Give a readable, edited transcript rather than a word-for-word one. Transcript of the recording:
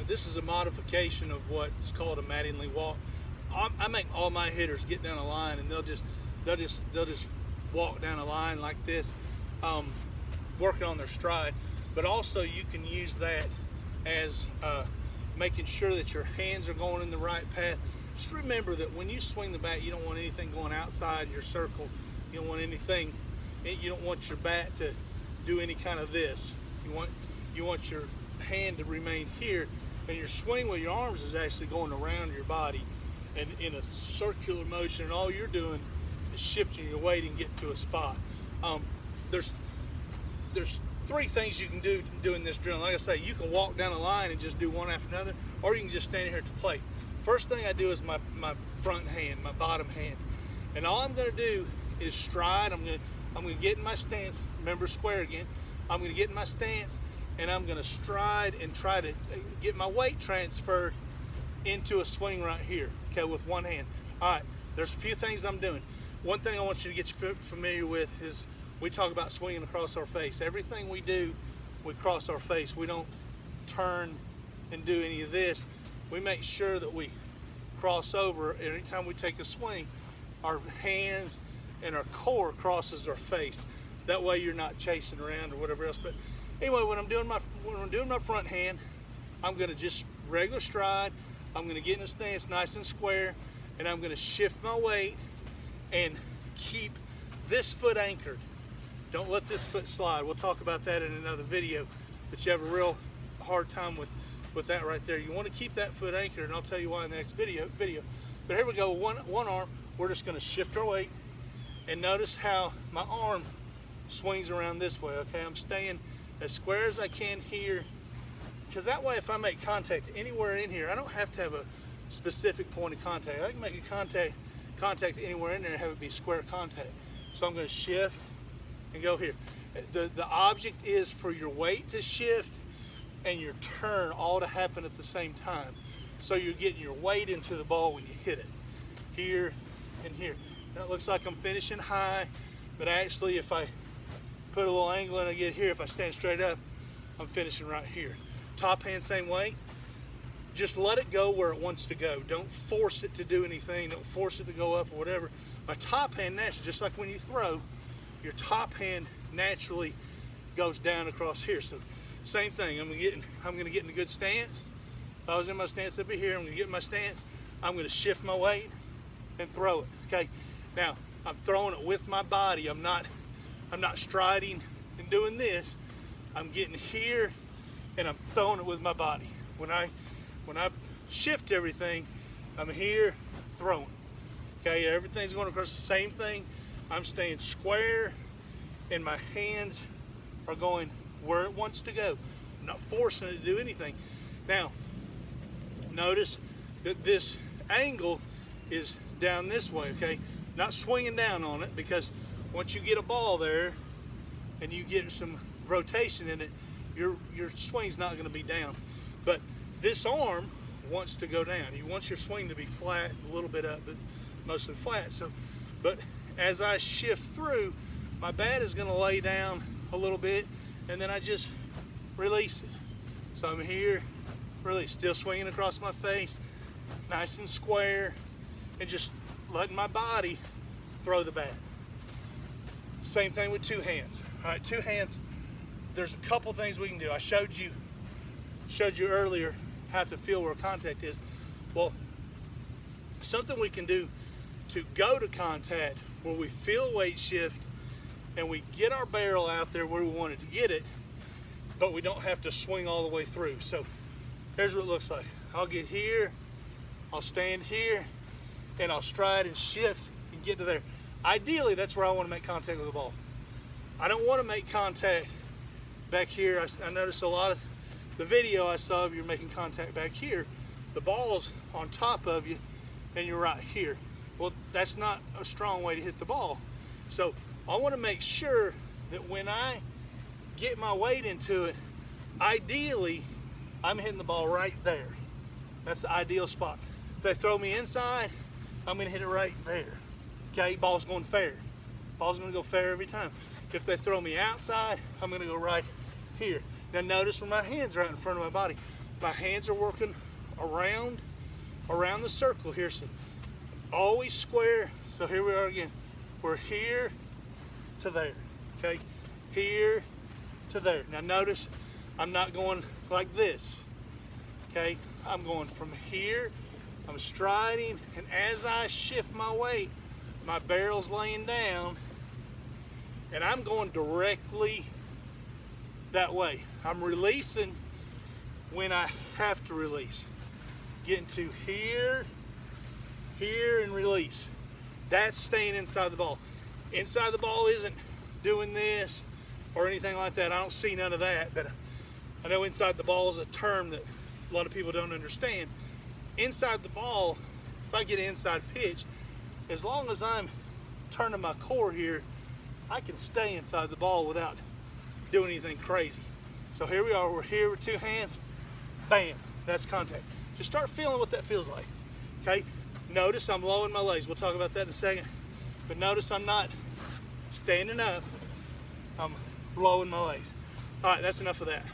this is a modification of what's called a Mattingly walk. I make all my hitters get down a line, and they'll just walk down a line like this, working on their stride. But also you can use that as making sure that your hands are going in the right path. Just remember that when you swing the bat, you don't want anything going outside your circle. You don't want anything. You don't want your bat to do any kind of this. You want your hand to remain here, and your swing with your arms is actually going around your body and in a circular motion, and all you're doing is shifting your weight and getting to a spot. There's three things you can do doing this drill. Like I say, you can walk down a line and just do one after another, or you can just stand here at the plate. First thing I do is my front hand, my bottom hand, and all I'm going to do is stride. I'm going to get in my stance. Remember, square again. I'm going to get in my stance, and I'm going to stride and try to get my weight transferred into a swing right here, okay, with one hand. All right, there's a few things I'm doing. One thing I want you to get familiar with is we talk about swinging across our face. Everything we do, we cross our face. We don't turn and do any of this. We make sure that we cross over. Anytime we take a swing, our hands and our core crosses our face. That way you're not chasing around or whatever else. But anyway, when I'm doing my front hand, I'm going to just regular stride. I'm going to get in a stance nice and square, and I'm going to shift my weight and keep this foot anchored. Don't let this foot slide. We'll talk about that in another video, but you have a real hard time with that right there. You want to keep that foot anchored, and I'll tell you why in the next video. But here we go, one arm. We're just going to shift our weight, and notice how my arm swings around this way, okay? I'm staying as square as I can here, because that way if I make contact anywhere in here, I don't have to have a specific point of contact. I can make a contact anywhere in there and have it be square contact. So I'm going to shift and go here. The object is for your weight to shift and your turn all to happen at the same time. So you're getting your weight into the ball when you hit it. Here and here. Now it looks like I'm finishing high, but actually if I put a little angle and I get here, if I stand straight up, I'm finishing right here. Top hand same way. Just let it go where it wants to go. Don't force it to do anything. Don't force it to go up or whatever. My top hand naturally, just like when you throw, your top hand naturally goes down across here. So same thing. I'm gonna get in a good stance. If I was in my stance up here, I'm gonna get in my stance. I'm gonna shift my weight and throw it. Okay. Now I'm throwing it with my body. I'm not striding and doing this. I'm getting here and I'm throwing it with my body. When I shift everything, I'm here throwing. Okay, everything's going across the same thing. I'm staying square and my hands are going where it wants to go. I'm not forcing it to do anything. Now, notice that this angle is down this way, okay? Not swinging down on it, because once you get a ball there and you get some rotation in it, your swing's not going to be down. But this arm wants to go down. You want your swing to be flat, a little bit up, but mostly flat. So, but as I shift through, my bat is going to lay down a little bit, and then I just release it. So I'm here, release, still swinging across my face, nice and square, and just letting my body throw the bat. Same thing with two hands. All right, two hands. There's a couple things we can do. I showed you earlier how to feel where contact is. Well, something we can do to go to contact where we feel weight shift and we get our barrel out there where we wanted to get it, but we don't have to swing all the way through. So here's what it looks like. I'll get here, I'll stand here, and I'll stride and shift and get to there. Ideally, that's where I want to make contact with the ball. I don't want to make contact back here. I noticed a lot of the video I saw of you making contact back here. The ball's on top of you and you're right here. Well, that's not a strong way to hit the ball. So I want to make sure that when I get my weight into it, ideally I'm hitting the ball right there. That's the ideal spot. If they throw me inside, I'm going to hit it right there. Okay, ball's going fair. Ball's going to go fair every time. If they throw me outside, I'm going to go right here. Now notice where my hand's right in front of my body. my hands are working around the circle here. So always square. So here we are again. We're here to there, okay? Here to there. Now notice I'm not going like this, okay? I'm going from here, I'm striding, and as I shift my weight, my barrel's laying down, and I'm going directly that way. I'm releasing when I have to release. Getting to here, here, and release. That's staying inside the ball. Inside the ball isn't doing this or anything like that. I don't see none of that, but I know inside the ball is a term that a lot of people don't understand. Inside the ball, if I get inside pitch, as long as I'm turning my core here, I can stay inside the ball without doing anything crazy. So here we are, we're here with two hands, bam, that's contact. Just start feeling what that feels like, okay? Notice I'm lowering my legs. We'll talk about that in a second. But notice I'm not standing up. I'm lowering my legs. All right, that's enough of that.